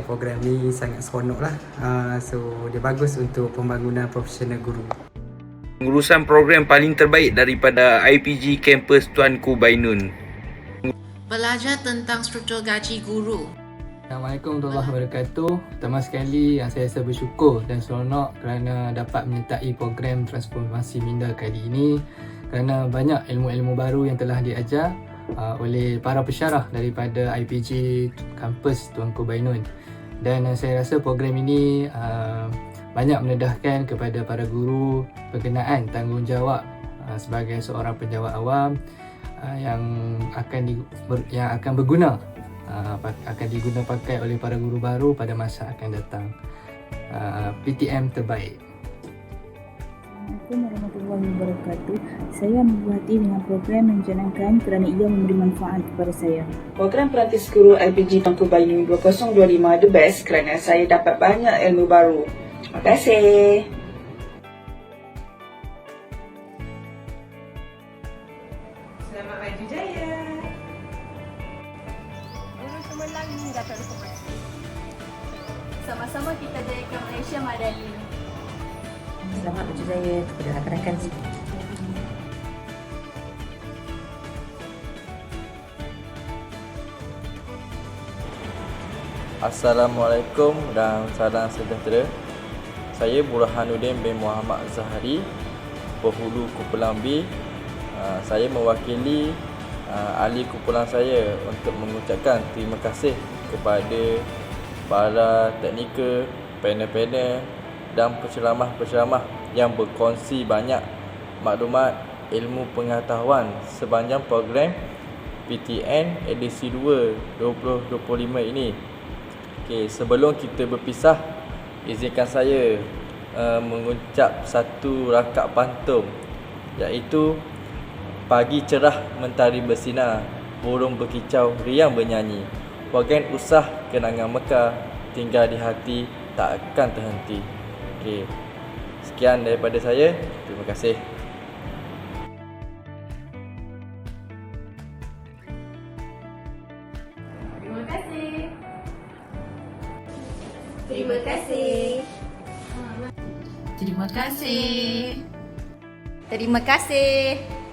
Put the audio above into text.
program ni sangat seronok lah. So dia bagus untuk pembangunan profesional guru. Pengurusan program paling terbaik daripada IPG Kampus Tuanku Bainun. Belajar tentang struktur gaji guru. Assalamualaikum warahmatullahi wabarakatuh. Pertama sekali saya rasa bersyukur dan seronok kerana dapat menyertai program transformasi minda kali ini, kerana banyak ilmu-ilmu baru yang telah diajar oleh para pensyarah daripada IPG Kampus Tuanku Bainun. Dan saya rasa program ini banyak mendedahkan kepada para guru berkenaan tanggungjawab sebagai seorang penjawat awam yang akan berguna, akan diguna pakai oleh para guru baru pada masa akan datang. PTM terbaik. Assalamualaikum warahmatullahi wabarakatuh. Saya membuat hati dengan program yang dijalankan kerana ia memberi manfaat kepada saya. Program perantis guru IPG Tuanku Bainun 2025 the best kerana saya dapat banyak ilmu baru. Terima kasih. Selamat Maju Jaya. Guru Cemerlang hingga transformasi. Sama-sama kita jayakan Malaysia Madani. Selamat berjaya kepada rakan-rakan semua. Assalamualaikum dan salam sejahtera. Saya Burhanuddin bin Muhammad Zahari, Penghulu Kumpulan B. Saya mewakili ahli kumpulan saya untuk mengucapkan terima kasih kepada para teknikal, panel-panel dan penceramah-penceramah yang berkongsi banyak maklumat, ilmu pengetahuan sepanjang program PTN edisi 2 2025 ini. Okey, sebelum kita berpisah, izinkan saya mengucap satu rakak pantun, iaitu pagi cerah mentari bersinar, burung berkicau riang bernyanyi, wagen usah kenangan Mekah, tinggal di hati tak akan terhenti. Okey, sekian daripada saya. Terima kasih. Terima kasih. Terima kasih. Terima kasih. Terima kasih.